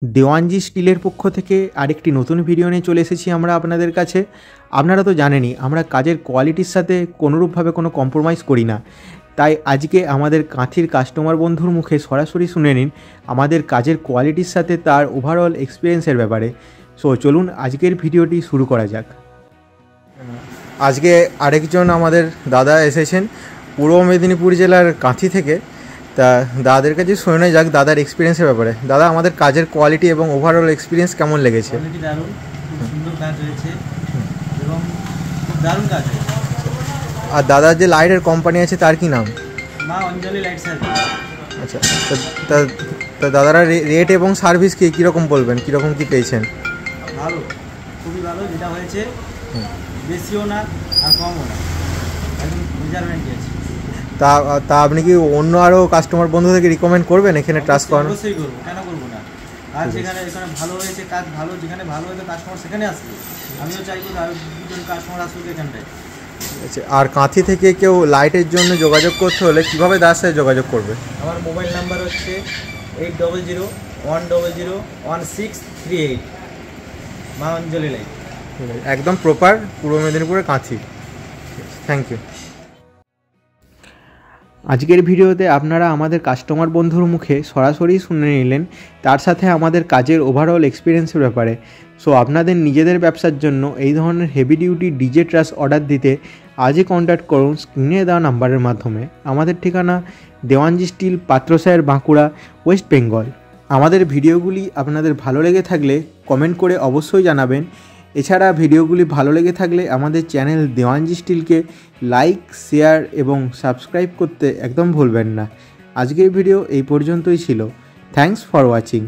দেওয়ানজি স্টিলের পক্ষ থেকে আরেকটি নতুন ভিডিও নিয়ে চলে এসেছি আমরা আপনাদের কাছে। আপনারা তো জানেনই আমরা কাজের কোয়ালিটির সাথে কোনোরূপভাবে কোনো কম্প্রোমাইজ করি না। তাই আজকে আমাদের কাঁথির কাস্টমার বন্ধুর মুখে সরাসরি শুনে নিন আমাদের কাজের কোয়ালিটির সাথে তার ওভারঅল এক্সপিরিয়েন্সের ব্যাপারে। সো চলুন আজকের ভিডিওটি শুরু করা যাক। আজকে আরেকজন আমাদের দাদা এসেছেন পূর্ব মেদিনীপুর জেলার কাঁথি থেকে। তা দাদাদের কাছে শুনে নেওয়া যাক দাদার এক্সপিরিয়েন্সের ব্যাপারে। দাদা, আমাদের কাজের কোয়ালিটি এবং ওভারঅল এক্সপিরিয়েন্স কেমন লেগেছে? দারুণ, খুব সুন্দর কাজ হয়েছে এবং খুব দারুণ কাজ হয়েছে। আর দাদার যে লাইটের কোম্পানি আছে তার কি নাম? মা অঞ্জলি লাইট সার্ভিস। আচ্ছা, তা দাদারা রেট এবং সার্ভিস কীরকম বলবেন, কীরকম কী পেয়েছেন? ভালো, খুবই ভালো। যেটা হয়েছে বেশিও না আর কমও না, একদম মেজারমেন্টই আছে। তা আপনি কি অন্য আরও কাস্টমার বন্ধু থেকে রিকমেন্ড করবেন এখানে ট্রাস্ট করানো? অবশ্যই করবো, কেন করবো না। আর যেখানে এখানে ভালো হয়েছে কাজ, ভালো যেখানে ভালো হয়েছে কাস্টমার সেখানে আসবে। আমিও চাইবো আরও দুজন কাস্টমার আসুক এখানটায়। আচ্ছা, আর কাঁথি থেকে কেউ লাইটের জন্য যোগাযোগ করতে হলে কীভাবে দাদার সাথে যোগাযোগ করবে? আমার মোবাইল নাম্বার হচ্ছে 8001001638, মা অঞ্জলি লাইট। একদম প্রপার পূর্ব মেদিনীপুরের কাঁথি। Thank you. আজকের ভিডিওতে আপনারা আমাদের কাস্টমার বন্ধুর মুখে সরাসরি শুনে নিলেন তার সাথে আমাদের কাজের ওভারঅল এক্সপিরিয়েন্সের ব্যাপারে। সো আপনাদের নিজেদের ব্যবসার জন্য এই ধরনের হেভি ডিউটি ডিজে ট্রাস অর্ডার দিতে আজই কন্ট্যাক্ট করুন স্ক্রিনে দেওয়া নাম্বারের মাধ্যমে। আমাদের ঠিকানা দেওয়ানজি স্টিল, পাত্রসাহের, বাঁকুড়া, ওয়েস্ট বেঙ্গল। আমাদের ভিডিওগুলি আপনাদের ভালো লেগে থাকলে কমেন্ট করে অবশ্যই জানাবেন। এছাড়া ভিডিওগুলি ভালো লেগে থাকলে আমাদের চ্যানেল দেওয়ানজি স্টিলকে লাইক, শেয়ার এবং সাবস্ক্রাইব করতে একদম ভুলবেন না। আজকের ভিডিও এই পর্যন্তই ছিল। Thanks for watching.